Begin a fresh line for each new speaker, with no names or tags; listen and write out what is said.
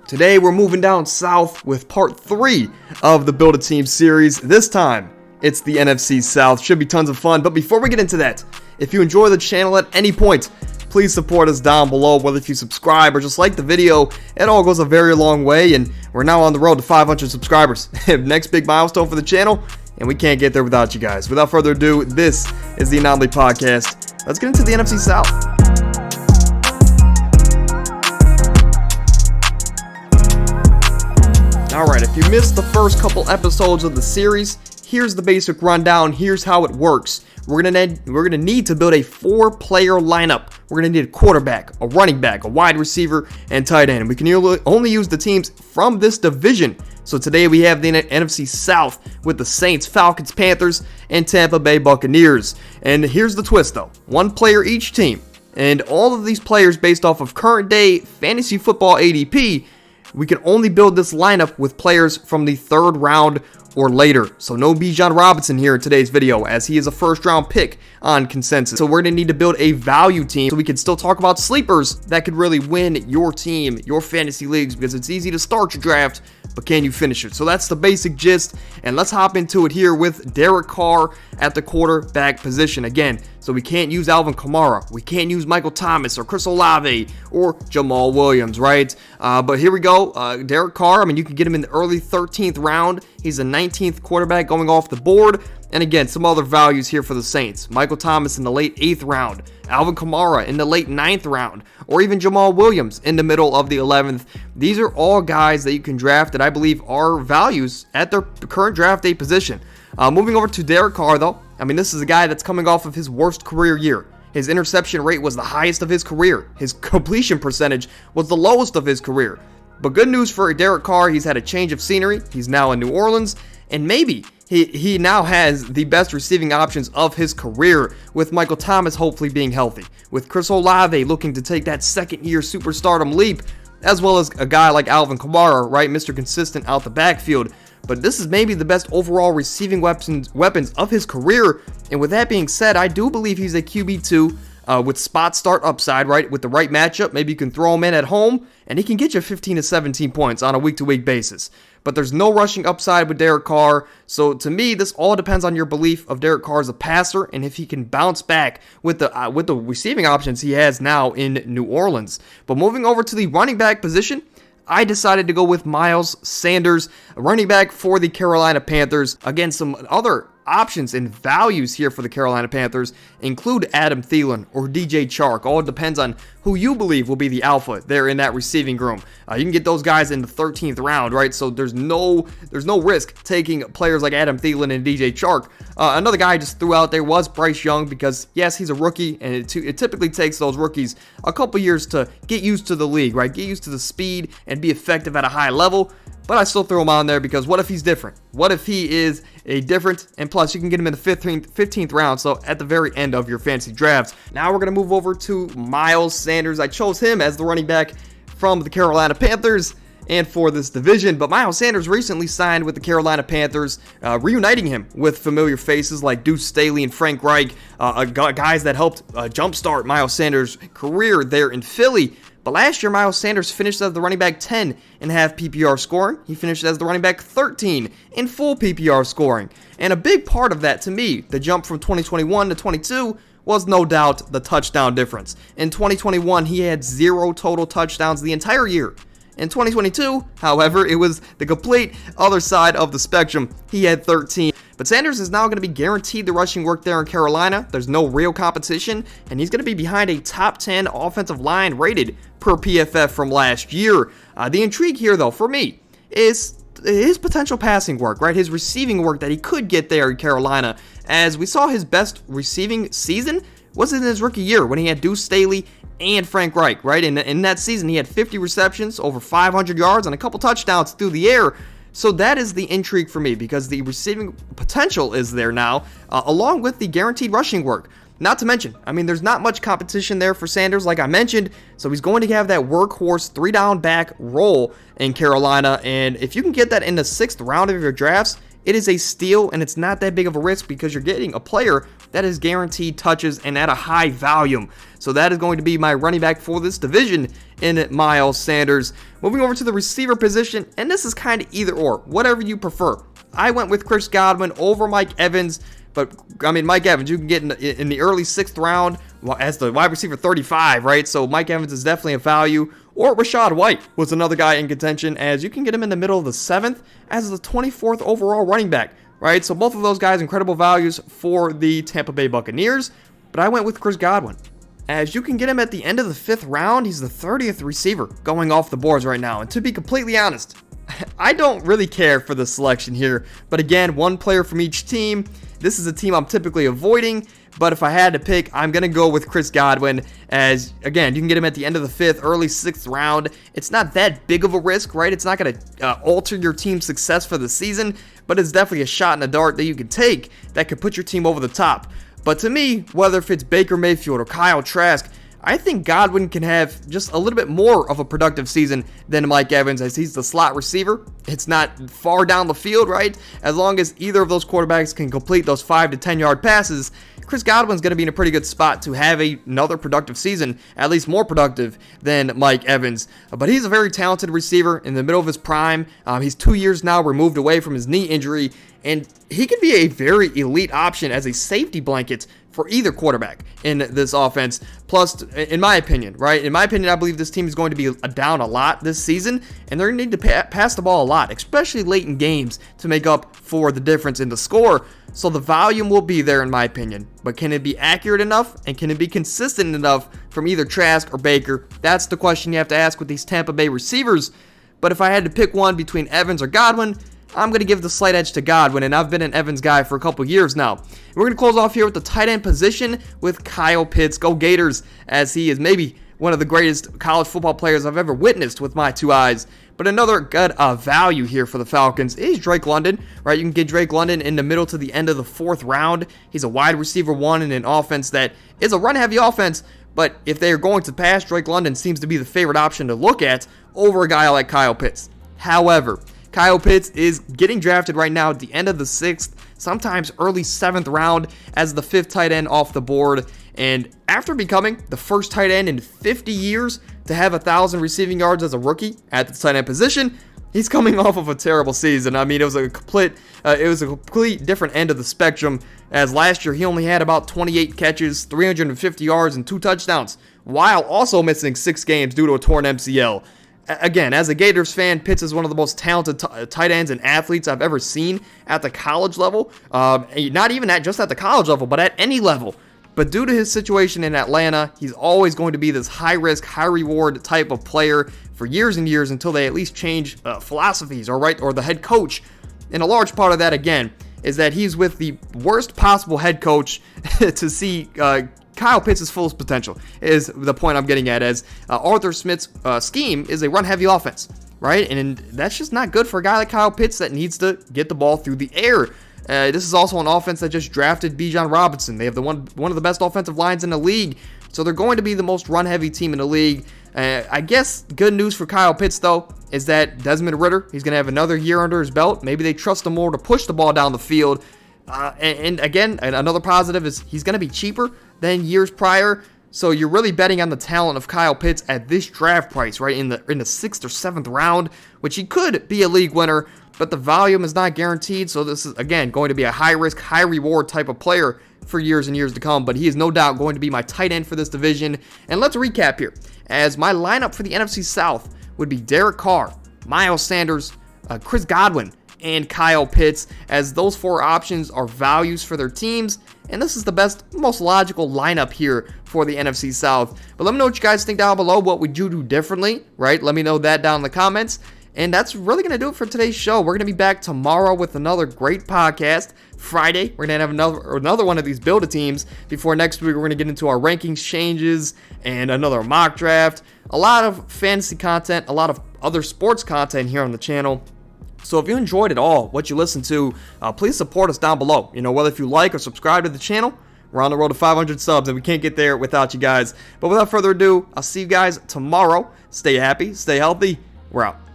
Today we're moving down south with part 3 of the Build a Team series. This time, it's the NFC South. Should be tons of fun, but before we get into that, if you enjoy the channel at any point, please support us down below, whether if you subscribe or just like the video. It all goes a very long way, and we're now on the road to 500 subscribers. Next big milestone for the channel, and we can't get there without you guys. Without further ado, this is the Anomaly Podcast. Let's get into the NFC South. Alright, if you missed the first couple episodes of the series, here's the basic rundown. Here's how it works. We're gonna need to build a 4-player lineup. We're gonna need a quarterback, a running back, a wide receiver, and tight end. We can only use the teams from this division. So today we have the NFC South with the Saints, Falcons, Panthers, and Tampa Bay Buccaneers. And here's the twist though. 1 player each team. And all of these players based off of current day fantasy football ADP. We can only build this lineup with players from the 3rd round or later. So no Bijan Robinson here in today's video, as he is a 1st round pick on consensus. So we're going to need to build a value team so we can still talk about sleepers that could really win your team, your fantasy leagues, because it's easy to start your draft, but can you finish it? So that's the basic gist, and let's hop into it here with Derek Carr at the quarterback position. Again, so we can't use Alvin Kamara, we can't use Michael Thomas or Chris Olave or Jamal Williams, right? But here we go, Derek Carr. I mean, you can get him in the early 13th round. He's a 19th quarterback going off the board. And again, some other values here for the Saints. Michael Thomas in the late 8th round, Alvin Kamara in the late 9th round, or even Jamal Williams in the middle of the 11th. These are all guys that you can draft that I believe are values at their current draft day position. Moving over to Derek Carr though, I mean, this is a guy that's coming off of his worst career year. His interception rate was the highest of his career. His completion percentage was the lowest of his career. But good news for Derek Carr, he's had a change of scenery. He's now in New Orleans, and maybe he now has the best receiving options of his career, with Michael Thomas hopefully being healthy, with Chris Olave looking to take that 2nd-year superstardom leap, as well as a guy like Alvin Kamara, right, Mr. Consistent out the backfield. But this is maybe the best overall receiving weapons of his career. And with that being said, I do believe he's a QB2 with spot start upside, right? With the right matchup, maybe you can throw him in at home, and he can get you 15 to 17 points on a week-to-week basis. But there's no rushing upside with Derek Carr. So to me, this all depends on your belief of Derek Carr as a passer and if he can bounce back with the receiving options he has now in New Orleans. But moving over to the running back position, I decided to go with Miles Sanders, a running back for the Carolina Panthers. Again, some other options and values here for the Carolina Panthers include Adam Thielen or DJ Chark. All depends on who you believe will be the alpha there in that receiving room. You can get those guys in the 13th round, right? So there's no risk taking players like Adam Thielen and DJ Chark. Another guy I just threw out there was Bryce Young, because yes, he's a rookie, and it typically takes those rookies a couple years to get used to the league, right? Get used to the speed and be effective at a high level. But I still throw him on there because what if he's different? What if he is a different? And plus, you can get him in the 15th round, so at the very end of your fantasy drafts. Now we're going to move over to Miles Sanders. I chose him as the running back from the Carolina Panthers and for this division. But Miles Sanders recently signed with the Carolina Panthers, reuniting him with familiar faces like Deuce Staley and Frank Reich, guys that helped jumpstart Miles Sanders' career there in Philly. But last year, Miles Sanders finished as the running back 10 in half PPR scoring. He finished as the running back 13 in full PPR scoring. And a big part of that, to me, the jump from 2021 to 22, was no doubt the touchdown difference. In 2021, he had 0 total touchdowns the entire year. In 2022, however, it was the complete other side of the spectrum. He had 13. But Sanders is now going to be guaranteed the rushing work there in Carolina. There's no real competition, and he's going to be behind a top 10 offensive line rated per PFF from last year. The intrigue here, though, for me, is his potential passing work, right? His receiving work that he could get there in Carolina, as we saw his best receiving season was in his rookie year when he had Deuce Staley and Frank Reich, right? In that season, he had 50 receptions, over 500 yards, and a couple touchdowns through the air. So that is the intrigue for me, because the receiving potential is there now, along with the guaranteed rushing work. Not to mention, I mean, there's not much competition there for Sanders, like I mentioned, so he's going to have that workhorse 3-down back role in Carolina, and if you can get that in the 6th round of your drafts, it is a steal, and it's not that big of a risk because you're getting a player that is guaranteed touches and at a high volume. So that is going to be my running back for this division. in Miles Sanders. Moving over to the receiver position, and this is kind of either or, whatever you prefer. I went with Chris Godwin over Mike Evans, but I mean, Mike Evans, you can get in the early 6th round as the wide receiver 35, right? So Mike Evans is definitely a value. Or Rachaad White was another guy in contention, as you can get him in the middle of the 7th as the 24th overall running back, right? So both of those guys, incredible values for the Tampa Bay Buccaneers, but I went with Chris Godwin, as you can get him at the end of the 5th round. He's the 30th receiver going off the boards right now, and to be completely honest, I don't really care for the selection here, but again, one player from each team. This is a team I'm typically avoiding, but if I had to pick, I'm going to go with Chris Godwin, as, again, you can get him at the end of the 5th, early 6th round. It's not that big of a risk, right? It's not going to alter your team's success for the season, but it's definitely a shot in the dark that you can take that could put your team over the top. But to me, whether if it's Baker Mayfield or Kyle Trask, I think Godwin can have just a little bit more of a productive season than Mike Evans, as he's the slot receiver. It's not far down the field, right? As long as either of those quarterbacks can complete those 5 to 10 yard passes, Chris Godwin's going to be in a pretty good spot to have another productive season, at least more productive than Mike Evans. But he's a very talented receiver in the middle of his prime. He's 2 years now removed away from his knee injury, and he could be a very elite option as a safety blanket for either quarterback in this offense. Plus, in my opinion, right? In my opinion, I believe this team is going to be down a lot this season, and they're going to need to pass the ball a lot, especially late in games, to make up for the difference in the score. So the volume will be there, in my opinion. But can it be accurate enough, and can it be consistent enough from either Trask or Baker? That's the question you have to ask with these Tampa Bay receivers. But if I had to pick one between Evans or Godwin, I'm going to give the slight edge to Godwin, and I've been an Evans guy for a couple years now. We're going to close off here with the tight end position with Kyle Pitts. Go Gators, as he is maybe one of the greatest college football players I've ever witnessed with my 2 eyes. But another good value here for the Falcons is Drake London, right? You can get Drake London in the middle to the end of the 4th round. He's a wide receiver 1 in an offense that is a run-heavy offense, but if they are going to pass, Drake London seems to be the favorite option to look at over a guy like Kyle Pitts. However, Kyle Pitts is getting drafted right now at the end of the 6th, sometimes early 7th round as the 5th tight end off the board. And after becoming the first tight end in 50 years to have 1,000 receiving yards as a rookie at the tight end position, he's coming off of a terrible season. I mean, it was a complete different end of the spectrum, as last year he only had about 28 catches, 350 yards, and 2 touchdowns, while also missing 6 games due to a torn MCL. Again, as a Gators fan, Pitts is one of the most talented tight ends and athletes I've ever seen at the college level. Not even just at the college level, but at any level. But due to his situation in Atlanta, he's always going to be this high-risk, high-reward type of player for years and years until they at least change philosophies or the head coach. And a large part of that, again, is that he's with the worst possible head coach to see Kyle Pitts' fullest potential, is the point I'm getting at, as Arthur Smith's scheme is a run-heavy offense, right? And that's just not good for a guy like Kyle Pitts that needs to get the ball through the air. This is also an offense that just drafted Bijan Robinson. They have one of the best offensive lines in the league, so they're going to be the most run-heavy team in the league. I guess good news for Kyle Pitts, though, is that Desmond Ridder, he's going to have another year under his belt. Maybe they trust him more to push the ball down the field. And again, another positive is he's going to be cheaper than years prior. So you're really betting on the talent of Kyle Pitts at this draft price, right? In the 6th or 7th round, which he could be a league winner, but the volume is not guaranteed. So this is, again, going to be a high-risk, high-reward type of player for years and years to come. But he is no doubt going to be my tight end for this division. And let's recap here, as my lineup for the NFC South would be Derek Carr, Miles Sanders, Chris Godwin, and Kyle Pitts, as those 4 options are values for their teams. And this is the best, most logical lineup here for the NFC South. But let me know what you guys think down below. What would you do differently, right? Let me know that down in the comments. And that's really going to do it for today's show. We're going to be back tomorrow with another great podcast. Friday, we're going to have another one of these Build-A-Teams. Before next week, we're going to get into our rankings changes and another mock draft. A lot of fantasy content, a lot of other sports content here on the channel. So if you enjoyed it all, what you listened to, please support us down below. You know, whether if you like or subscribe to the channel, we're on the road to 500 subs, and we can't get there without you guys. But without further ado, I'll see you guys tomorrow. Stay happy, stay healthy. We're out.